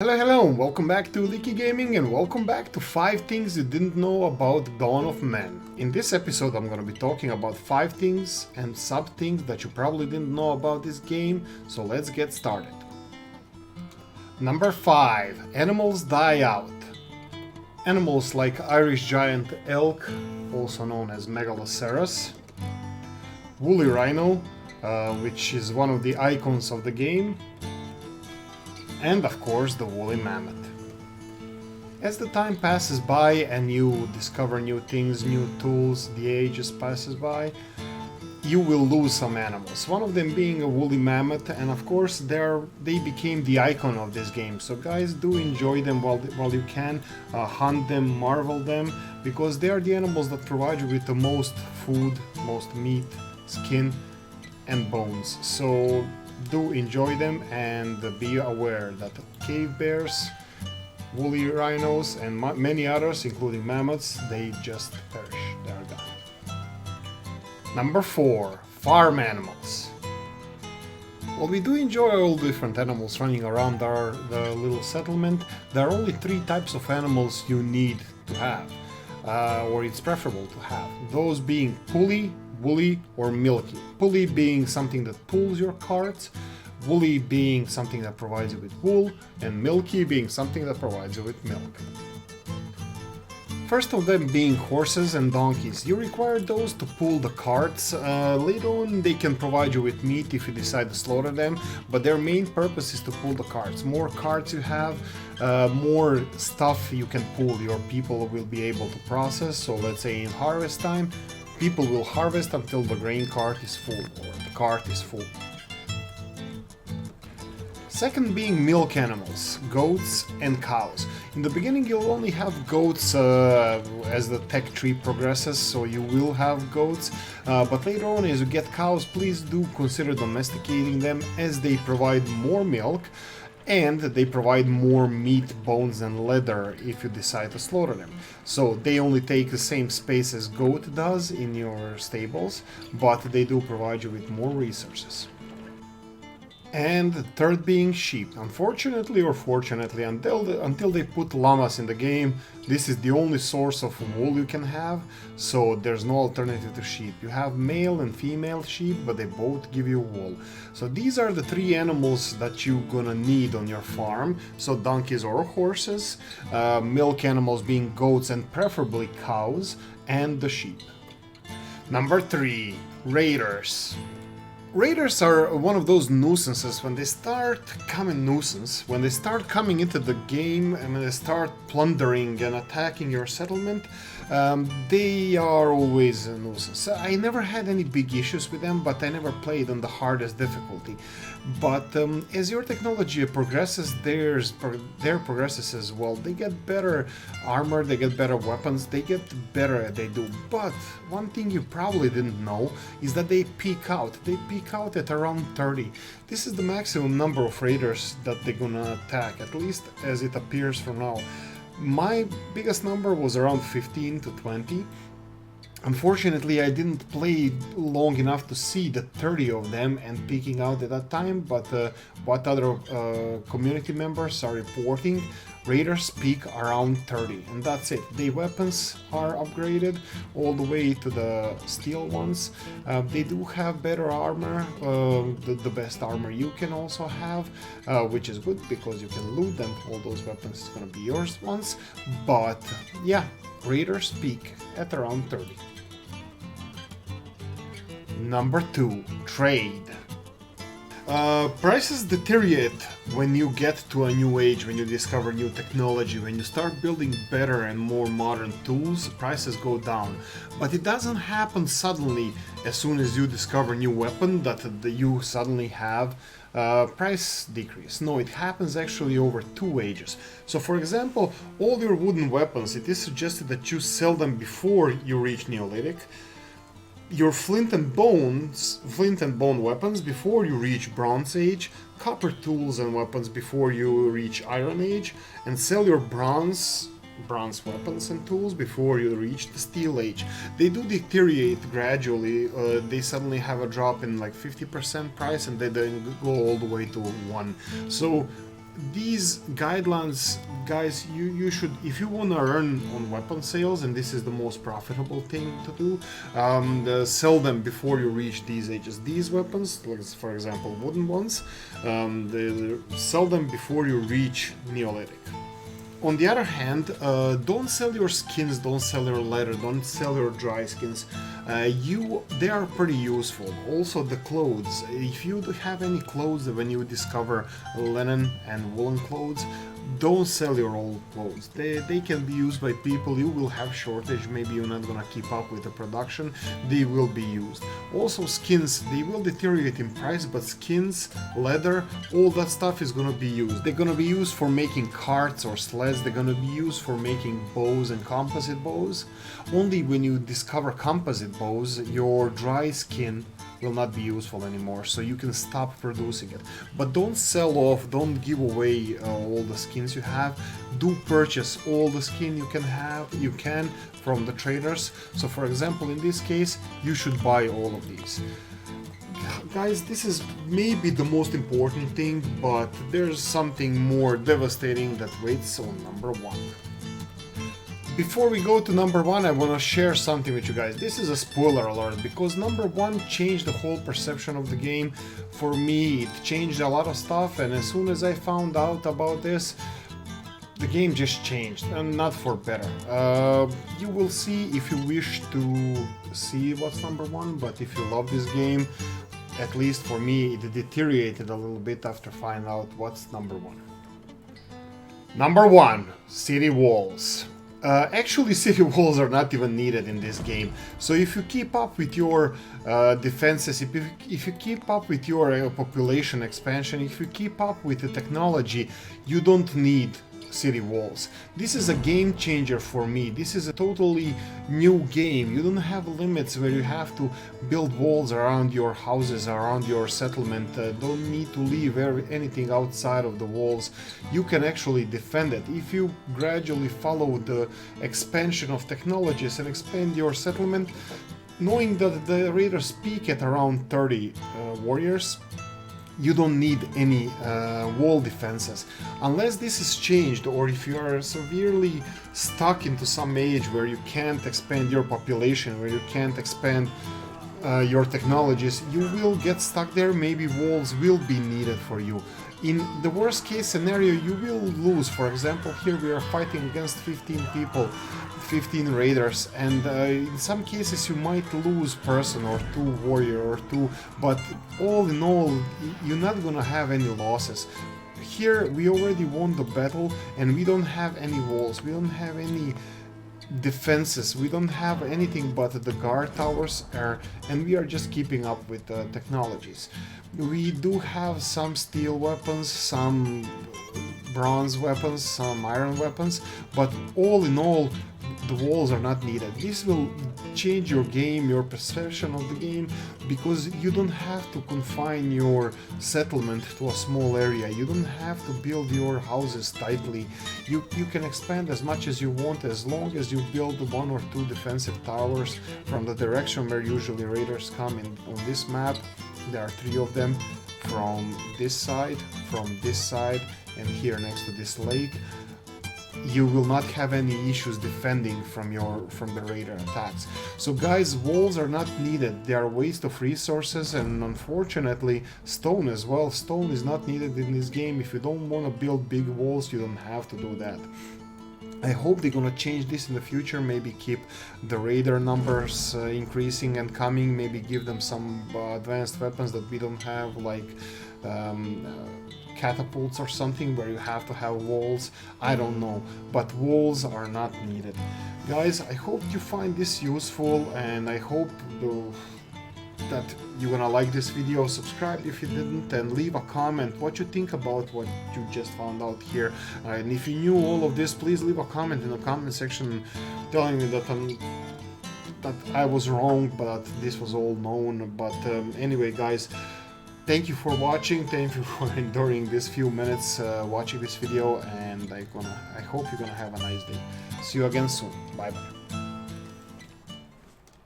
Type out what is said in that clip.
Hello, welcome back to Oolykee Gaming and welcome back to 5 things you didn't know about Dawn of Man. In this episode I'm gonna be talking about 5 things and sub things that you probably didn't know about this game, so let's get started. Number 5. Animals die out. Animals like Irish giant elk, also known as Megaloceros, woolly rhino, which is one of the icons of the game, and of course the woolly mammoth. As the time passes by and you discover new things, new tools, the ages passes by, you will lose some animals. One of them being a woolly mammoth, and of course they became the icon of this game. So guys, do enjoy them while you can, hunt them, marvel them, because they are the animals that provide you with the most food, most meat, skin, and bones. So do enjoy them and be aware that cave bears, woolly rhinos, and many others, including mammoths, they just perish. They are gone. Number 4. Farm animals. While we do enjoy all different animals running around the little settlement, there are only 3 types of animals you need to have, or it's preferable to have. Those being pulley, woolly, or milky. Pulley being something that pulls your cart, woolly being something that provides you with wool, and milky being something that provides you with milk. First of them being horses and donkeys. You require those to pull the carts. Later on they can provide you with meat if you decide to slaughter them, but their main purpose is to pull the carts. More carts you have, more stuff you can pull, your people will be able to process. So let's say in harvest time, people will harvest until the grain cart is full, or the cart is full. Second being milk animals, goats and cows. In the beginning you'll only have goats as the tech tree progresses, so you will have goats, but later on as you get cows, please do consider domesticating them, as they provide more milk and they provide more meat, bones and leather if you decide to slaughter them. So they only take the same space as goat does in your stables, but they do provide you with more resources. And the third being sheep. Unfortunately or fortunately, until they put llamas in the game, this is the only source of wool you can have, so there's no alternative to sheep. You have male and female sheep, but they both give you wool. So these are the 3 animals that you're gonna need on your farm. So donkeys or horses, milk animals being goats and preferably cows, and the sheep. Number 3. Raiders. Raiders are one of those nuisances when they start coming into the game and when they start plundering and attacking your settlement. They are always a nuisance. I never had any big issues with them, but I never played on the hardest difficulty. But as your technology progresses, their progresses as well. They get better armor, they get better weapons, they get better at they do. But one thing you probably didn't know is that they peak out. They peak out at around 30. This is the maximum number of raiders that they're gonna attack, at least as it appears for now. My biggest number was around 15 to 20. Unfortunately, I didn't play long enough to see the 30 of them and peeking out at that time, but what other community members are reporting, raiders peak around 30, and that's it. The weapons are upgraded all the way to the steel ones. They do have better armor, the best armor you can also have, which is good because you can loot them. All those weapons is gonna be yours once, but yeah, raiders peak at around 30. Number 2. Trade. Prices deteriorate when you get to a new age, when you discover new technology, when you start building better and more modern tools, prices go down. But it doesn't happen suddenly as soon as you discover a new weapon that you suddenly have price decrease. No, it happens actually over 2 ages. So for example, all your wooden weapons, it is suggested that you sell them before you reach Neolithic. Your flint and bone weapons before you reach Bronze Age, copper tools and weapons before you reach Iron Age, and sell your bronze weapons and tools before you reach the Steel Age. They do deteriorate gradually. They suddenly have a drop in like 50% price, and they then go all the way to 1. So these guidelines, guys, you should, if you want to earn on weapon sales, and this is the most profitable thing to do, sell them before you reach these ages. These weapons, like for example wooden ones, sell them before you reach Neolithic. On the other hand, don't sell your skins, don't sell your leather, don't sell your dry skins. They are pretty useful. Also the clothes. If you have any clothes, when you discover linen and woolen clothes, don't sell your old clothes. They can be used by people. You will have shortage, maybe you're not gonna keep up with the production. They will be used. Also skins, they will deteriorate in price, but skins, leather, all that stuff is gonna be used. They're gonna be used for making carts or sleds. They're gonna be used for making bows and composite bows. Only when you discover composite bows, your dry skin will not be useful anymore, so you can stop producing it. But don't sell off, don't give away all the skins you have. Do purchase all the skin you can from the traders. So for example, in this case, you should buy all of these. Guys, this is maybe the most important thing, but there's something more devastating that waits on number 1. Before we go to number 1, I want to share something with you guys. This is a spoiler alert, because number 1 changed the whole perception of the game. For me, it changed a lot of stuff, and as soon as I found out about this, the game just changed, and not for better. You will see if you wish to see what's number 1, but if you love this game, at least for me, it deteriorated a little bit after finding out what's number 1. Number 1, city walls. Actually, city walls are not even needed in this game. So if you keep up with your defenses, if you keep up with your population expansion, if you keep up with the technology, you don't need city walls. This is a game changer for me. This is a totally new game. You don't have limits where you have to build walls around your houses, around your settlement. Don't need to leave anything outside of the walls. You can actually defend it. If you gradually follow the expansion of technologies and expand your settlement, knowing that the raiders peak at around 30 warriors, you don't need any wall defenses. Unless this is changed, or if you are severely stuck into some age where you can't expand your population, where you can't expand your technologies, you will get stuck there. Maybe walls will be needed for you. In the worst case scenario, you will lose. For example, here we are fighting against 15 people, 15 raiders, and in some cases you might lose person or 2 warrior or 2, but all in all, you're not gonna have any losses. Here we already won the battle, and we don't have any walls, we don't have any defenses, we don't have anything but the guard towers, and we are just keeping up with the technologies. We do have some steel weapons, some bronze weapons, some iron weapons, but all in all, the walls are not needed. This will change your game, your perception of the game, because you don't have to confine your settlement to a small area. You don't have to build your houses tightly. You can expand as much as you want, as long as you build 1 or 2 defensive towers from the direction where usually raiders come in. On this map, there are 3 of them, from this side, and here next to this lake. You will not have any issues defending from the raider attacks. So guys, walls are not needed. They are a waste of resources, and unfortunately stone as well. Stone is not needed in this game. If you don't want to build big walls, you don't have to do that. I hope they're gonna change this in the future, maybe keep the raider numbers increasing and coming, maybe give them some advanced weapons that we don't have, like catapults or something where you have to have walls. I don't know, but walls are not needed. Guys, I hope you find this useful, and I hope that you're gonna like this video. Subscribe if you didn't, and leave a comment what you think about what you just found out here. And if you knew all of this, please leave a comment in the comment section telling me that I was wrong, but this was all known. But anyway, guys, thank you for watching, thank you for enduring this few minutes watching this video, and I hope you're gonna have a nice day. See you again soon. Bye bye.